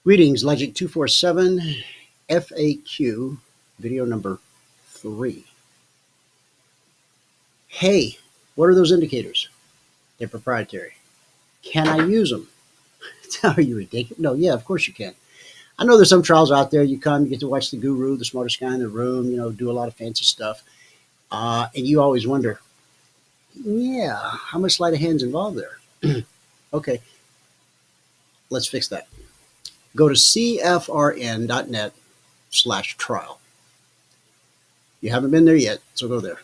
Greetings, Logic 247 FAQ, video number 3. Hey, what are those indicators? They're proprietary. Can I use them? Are you ridiculous? No, yeah, of course you can. I know there's some trials out there. You come, you get to watch the guru, the smartest guy in the room, do a lot of fancy stuff. And you always wonder, yeah, how much sleight of hand's involved there? Okay, let's fix that. Go to cfrn.net/trial. You haven't been there yet, so go there.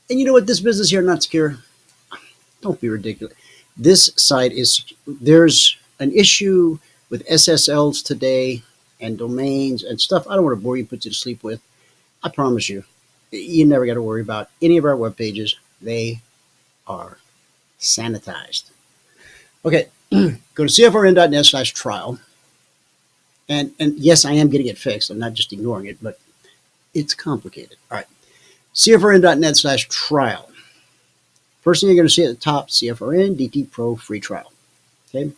And you know what? This business here, not secure. Don't be ridiculous. This site is, there's an issue with SSLs today and domains and stuff. I don't want to bore you, put you to sleep with. I promise you, you never got to worry about any of our web pages. They are sanitized. Okay, go to cfrn.net/trial. And yes, I am getting it fixed. I'm not just ignoring it, but it's complicated. All right, cfrn.net/trial. First thing you're going to see at the top, CFRN DT Pro free trial. Okay,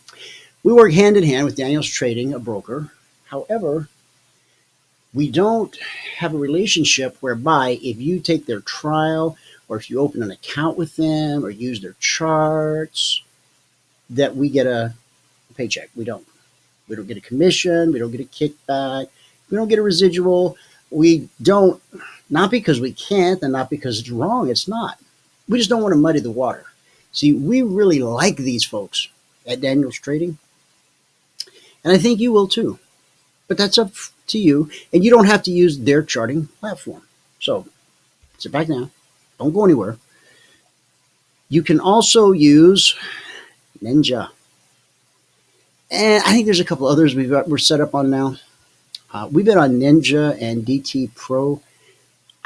we work hand in hand with Daniel's Trading, a broker. However, we don't have a relationship whereby if you take their trial or if you open an account with them or use their charts, that we get a paycheck. We don't. We don't get a commission. We don't get a kickback. We don't get a residual. We don't, not because we can't and not because it's wrong. It's not. We just don't want to muddy the water. See, we really like these folks at Daniel's Trading. And I think you will too. But that's up to you. And you don't have to use their charting platform. So sit back now. Don't go anywhere. You can also use Ninja. And I think there's a couple others we're set up on now. We've been on Ninja and DT Pro,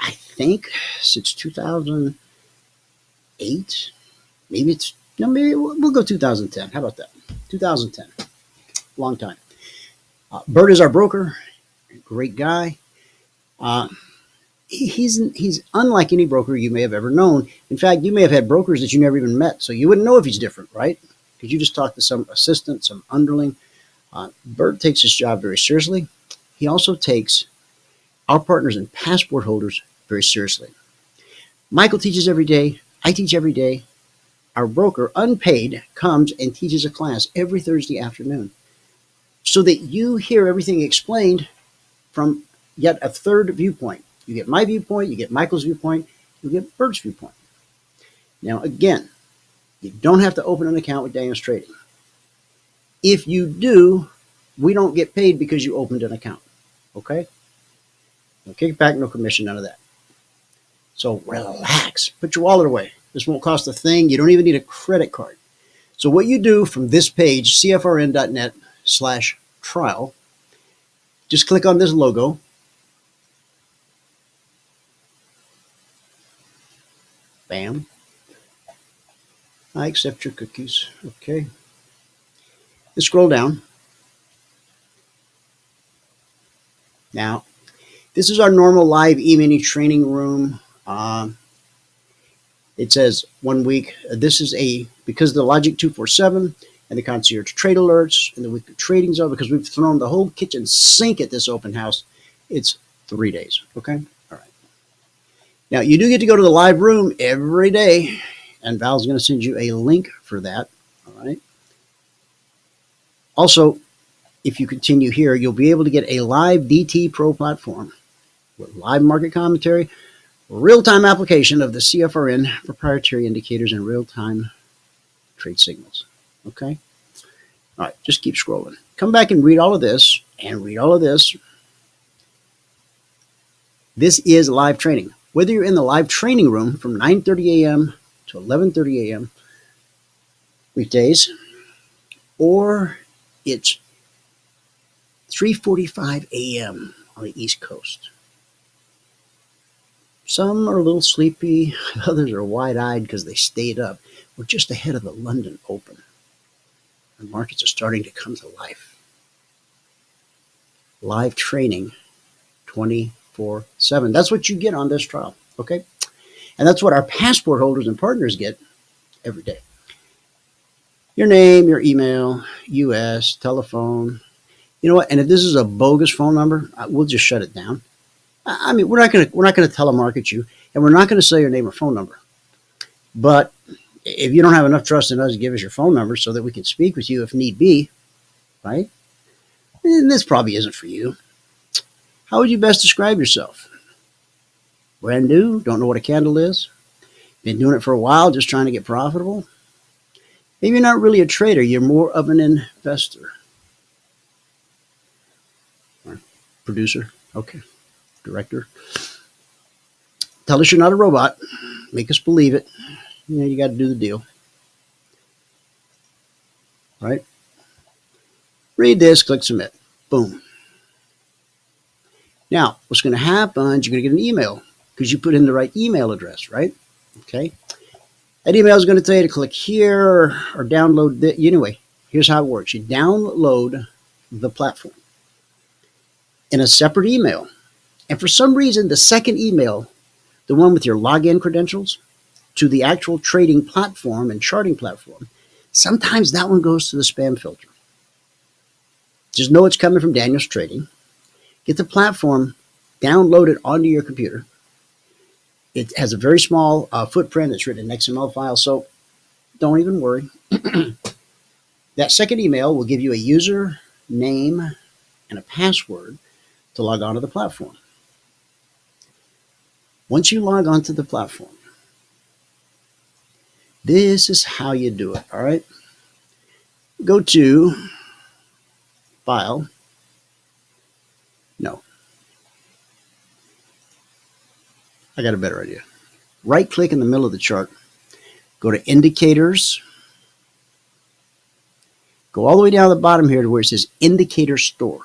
I think, since 2008. Maybe we'll go 2010. How about that? 2010. Long time. Bert is our broker. Great guy. He's unlike any broker you may have ever known. In fact, you may have had brokers that you never even met, so you wouldn't know if he's different, right? Because you just talk to some assistant, some underling. Bert takes his job very seriously. He also takes our partners and passport holders very seriously. Michael teaches every day. I teach every day. Our broker, unpaid, comes and teaches a class every Thursday afternoon so that you hear everything explained from yet a third viewpoint. You get my viewpoint, you get Michael's viewpoint, you get Bert's viewpoint. Now, again, you don't have to open an account with Daniel's Trading. If you do, we don't get paid because you opened an account. Okay? No kickback, no commission, none of that. So relax. Put your wallet away. This won't cost a thing. You don't even need a credit card. So what you do from this page, cfrn.net/trial, just click on this logo. Bam. I accept your cookies. Okay. And scroll down. Now, this is our normal live Emini Trading Room. It says 1 week. This is because of the Logic 247 and the Concierge Trade Alerts and the weekly trading zone, because we've thrown the whole kitchen sink at this open house, it's 3 days. Okay? All right. Now, you do get to go to the live room every day, and Val's going to send you a link for that. All right. Also, if you continue here, you'll be able to get a live DT Pro platform with live market commentary, real-time application of the CFRN proprietary indicators, and real-time trade signals. Okay? All right, just keep scrolling. Come back and read all of this and read all of this. This is live training. Whether you're in the live training room from 9:30 a.m. to 11:30 a.m. weekdays, or it's 3:45 a.m. on the East Coast. Some are a little sleepy, others are wide-eyed because they stayed up. We're just ahead of the London Open. The markets are starting to come to life. Live training 24/7. That's what you get on this trial, okay? And that's what our passport holders and partners get every day. Your name, your email, US, telephone. You know what? And if this is a bogus phone number, we'll just shut it down. I mean, we're not gonna telemarket you, and we're not gonna say your name or phone number. But if you don't have enough trust in us to give us your phone number so that we can speak with you if need be, right? Then this probably isn't for you. How would you best describe yourself? Brand new, don't know what a candle is, been doing it for a while, just trying to get profitable. Maybe you're not really a trader, you're more of an investor. Or producer, okay, director. Tell us you're not a robot. Make us believe it. You know, you got to do the deal. Right? Read this, click submit. Boom. Now, what's going to happen is you're going to get an email because you put in the right email address, right? Okay. That email is going to tell you to click here or download the, anyway, here's how it works. You download the platform in a separate email. And for some reason, the second email, the one with your login credentials to the actual trading platform and charting platform, sometimes that one goes to the spam filter. Just know it's coming from Daniel's Trading. Get the platform, download it onto your computer. It has a very small footprint. It's written in an XML file, so don't even worry. That second email will give you a user name and a password to log onto the platform. Once you log onto the platform, this is how you do it, all right? Go to File. No. I got a better idea. Right-click in the middle of the chart. Go to Indicators. Go all the way down to the bottom here to where it says Indicator Store.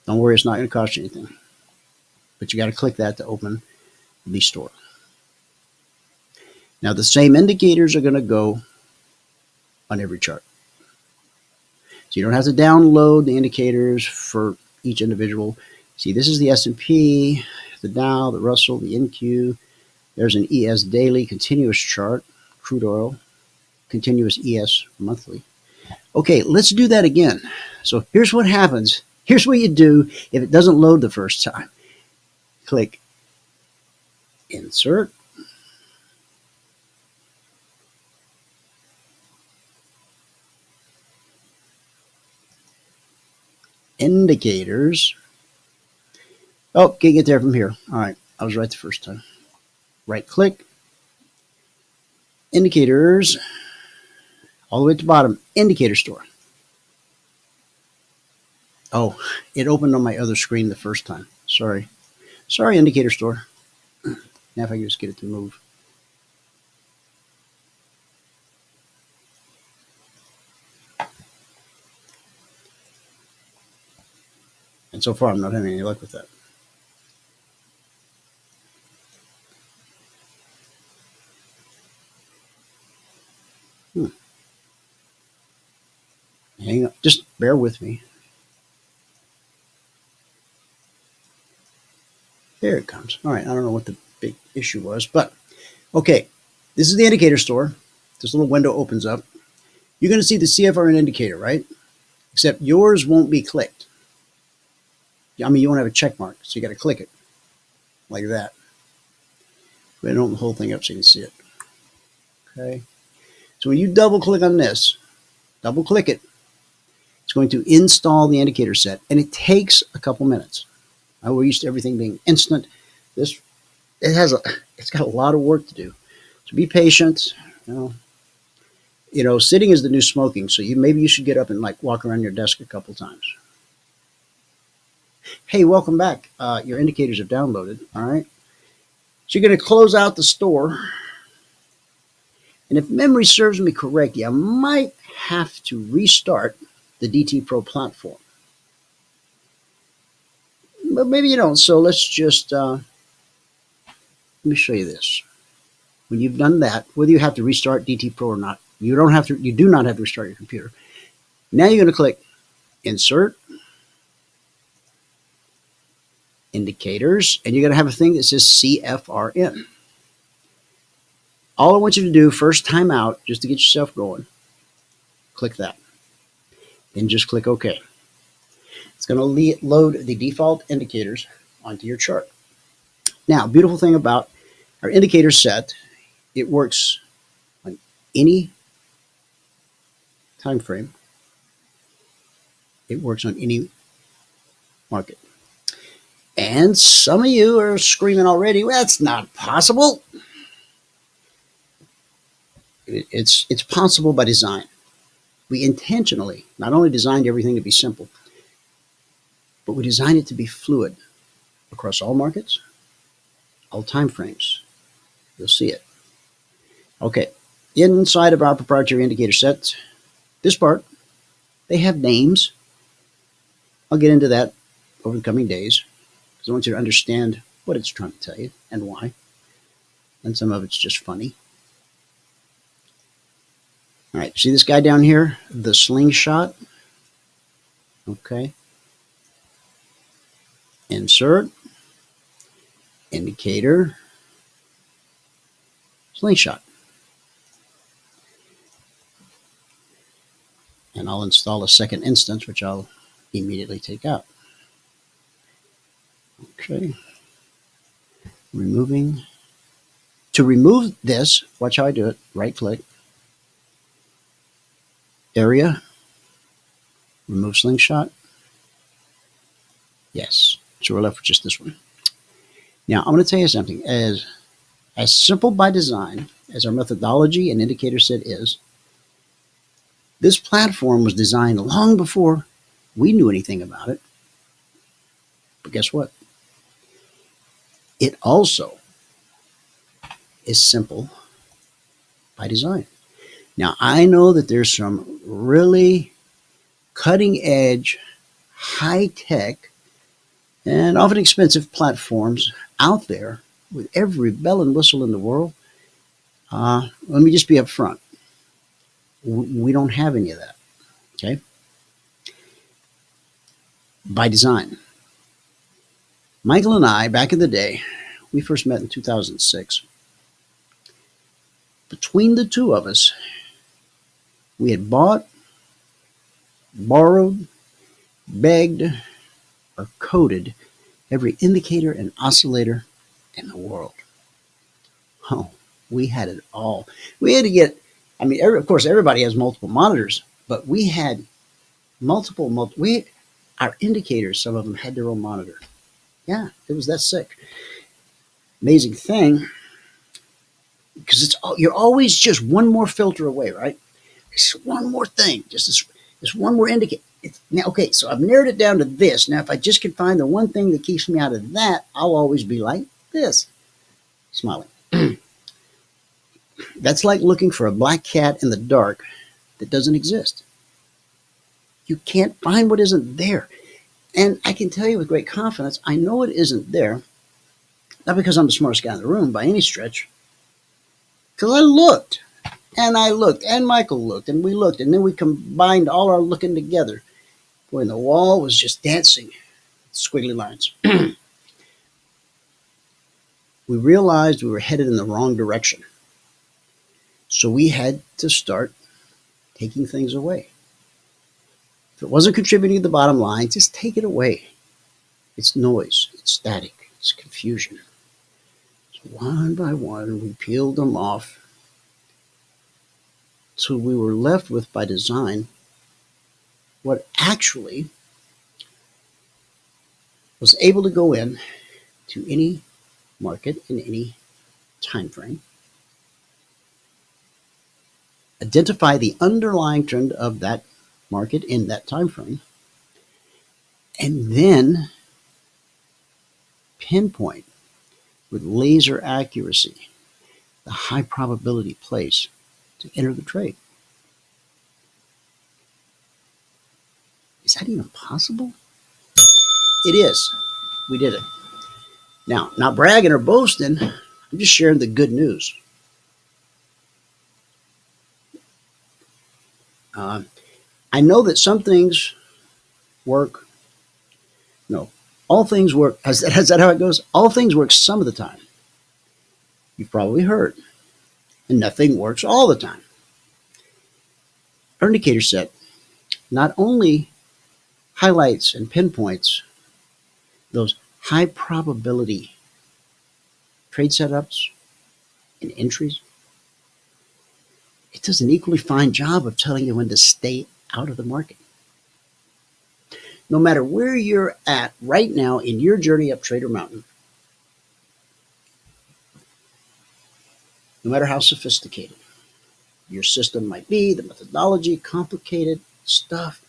Don't worry, it's not going to cost you anything. But you got to click that to open the store. Now, the same indicators are going to go on every chart. So you don't have to download the indicators for each individual. See, this is the S&P, the Dow, the Russell, the NQ. There's an ES daily continuous chart, crude oil, continuous ES monthly. Okay, let's do that again. So here's what happens. Here's what you do if it doesn't load the first time. Click Insert. Indicators. Oh, can't get there from here. All right, I was right the first time. Right click. Indicators. All the way at the bottom. Indicator Store. Oh, it opened on my other screen the first time. Sorry. Sorry, Indicator Store. Now if I can just get it to move. And so far, I'm not having any luck with that. Hang on. Just bear with me. There it comes. All right. I don't know what the big issue was, but okay. This is the indicator store. This little window opens up. You're going to see the CFRN indicator, right? Except yours won't be clicked. I mean, you won't have a check mark, so you got to click it like that. Go ahead and open the whole thing up so you can see it. Okay. So when you double click on this, double click it, it's going to install the indicator set, and it takes a couple minutes. We're used to everything being instant. It's got a lot of work to do. So be patient. You know, sitting is the new smoking. So maybe you should get up and like walk around your desk a couple times. Hey, welcome back. Your indicators have downloaded. All right. So you're going to close out the store. And if memory serves me correctly, I might have to restart the DT Pro platform. But maybe you don't. So let's just, let me show you this. When you've done that, whether you have to restart DT Pro or not, you do not have to restart your computer. Now you're going to click Insert, Indicators, and you're going to have a thing that says CFRN. All I want you to do first time out, just to get yourself going, click that. Then just click OK. It's going to load the default indicators onto your chart. Now, beautiful thing about our indicator set, it works on any time frame. It works on any market. And some of you are screaming already, well, that's not possible. It's possible by design. We intentionally not only designed everything to be simple, but we designed it to be fluid across all markets, all time frames. You'll see it. Okay, inside of our proprietary indicator sets, this part, they have names. I'll get into that over the coming days because I want you to understand what it's trying to tell you and why. And some of it's just funny. All right, see this guy down here, the slingshot? Okay. Insert, indicator, slingshot. And I'll install a second instance, which I'll immediately take out. Okay. Removing. To remove this, watch how I do it. Right click. Area. Remove slingshot. Yes. So we're left with just this one. Now, I'm going to tell you something. As simple by design as our methodology and indicator set is, this platform was designed long before we knew anything about it. But guess what? It also is simple by design. Now, I know that there's some really cutting edge, high tech, and often expensive platforms out there with every bell and whistle in the world. Let me just be upfront. We don't have any of that. Okay? By design. Michael and I, back in the day, we first met in 2006. Between the two of us, we had bought, borrowed, begged, or coded every indicator and oscillator in the world. Oh, we had it all. We had to get, of course, everybody has multiple monitors, but we had our indicators, some of them had their own monitor. Yeah, it was that sick. Amazing thing, because you're always just one more filter away, right? Just one more thing, just this one more indicator. Now, okay, so I've narrowed it down to this. Now, if I just can find the one thing that keeps me out of that, I'll always be like this, smiling. That's like looking for a black cat in the dark that doesn't exist. You can't find what isn't there. And I can tell you with great confidence, I know it isn't there, not because I'm the smartest guy in the room by any stretch, because I looked, and Michael looked, and we looked, and then we combined all our looking together. Boy, and the wall was just dancing, squiggly lines. We realized we were headed in the wrong direction. So we had to start taking things away. If it wasn't contributing to the bottom line, just take it away. It's noise, it's static, it's confusion. So one by one, we peeled them off till we were left with, by design, what actually was able to go in to any market in any time frame, identify the underlying trend of that market in that time frame, and then pinpoint with laser accuracy the high probability place to enter the trade. Is that even possible? It is. We did it. Now, not bragging or boasting, I'm just sharing the good news. I know that some things work. No, all things work. Is that how it goes? All things work some of the time. You've probably heard. And nothing works all the time. Our indicator set not only highlights and pinpoints those high probability trade setups and entries. It does an equally fine job of telling you when to stay out of the market. No matter where you're at right now in your journey up Trader Mountain, no matter how sophisticated your system might be, the methodology, complicated stuff,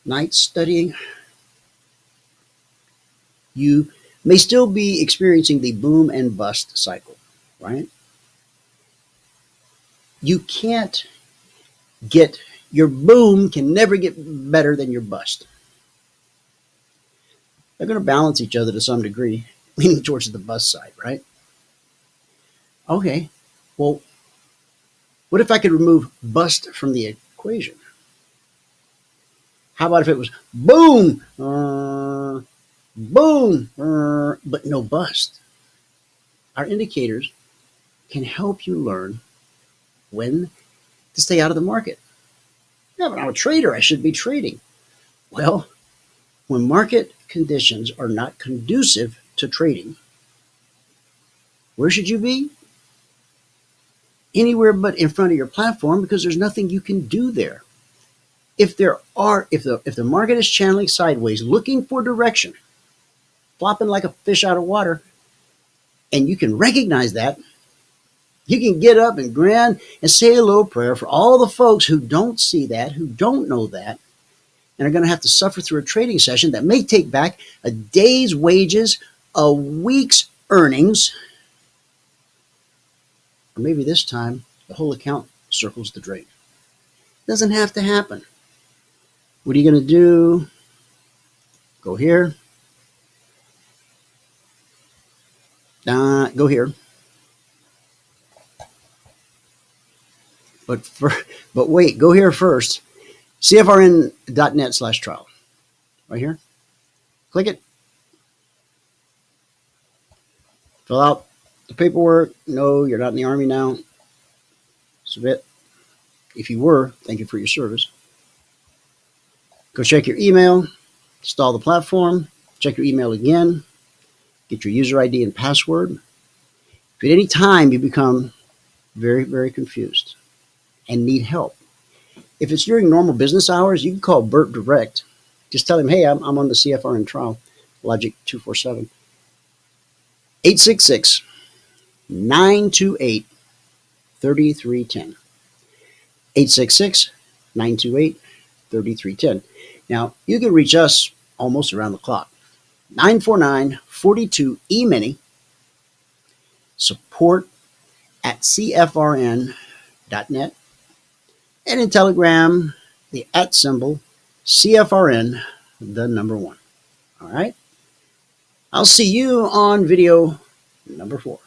night studying, you may still be experiencing the boom and bust cycle, right? You can't get, your boom can never get better than your bust. They're going to balance each other to some degree, leaning towards the bust side, right? Okay, well, what if I could remove bust from the equation? How about if it was boom, boom, but no bust? Our indicators can help you learn when to stay out of the market. Yeah, but I'm a trader. I should be trading. Well, when market conditions are not conducive to trading, where should you be? Anywhere but in front of your platform, because there's nothing you can do there. If the market is channeling sideways, looking for direction, flopping like a fish out of water, and you can recognize that, you can get up and grin and say a little prayer for all the folks who don't see that, who don't know that, and are going to have to suffer through a trading session that may take back a day's wages, a week's earnings, or maybe this time the whole account circles the drain. It doesn't have to happen. What are you going to do? Go here. Go here. But wait, go here first. CFRN.net/trial. Right here. Click it. Fill out the paperwork. No, you're not in the Army now. Submit. If you were, thank you for your service. Go check your email. Install the platform. Check your email again. Get your user ID and password. If at any time you become very, very confused and need help, if it's during normal business hours, you can call Bert direct. Just tell him, hey, I'm on the CFRN trial, Logic 247. 866-928-3310. 866-928-3310. Now, you can reach us almost around the clock. 949-42-EMINI. Support at CFRN.net. And in Telegram, the @ symbol, CFRN, the number 1. All right? I'll see you on video number 4.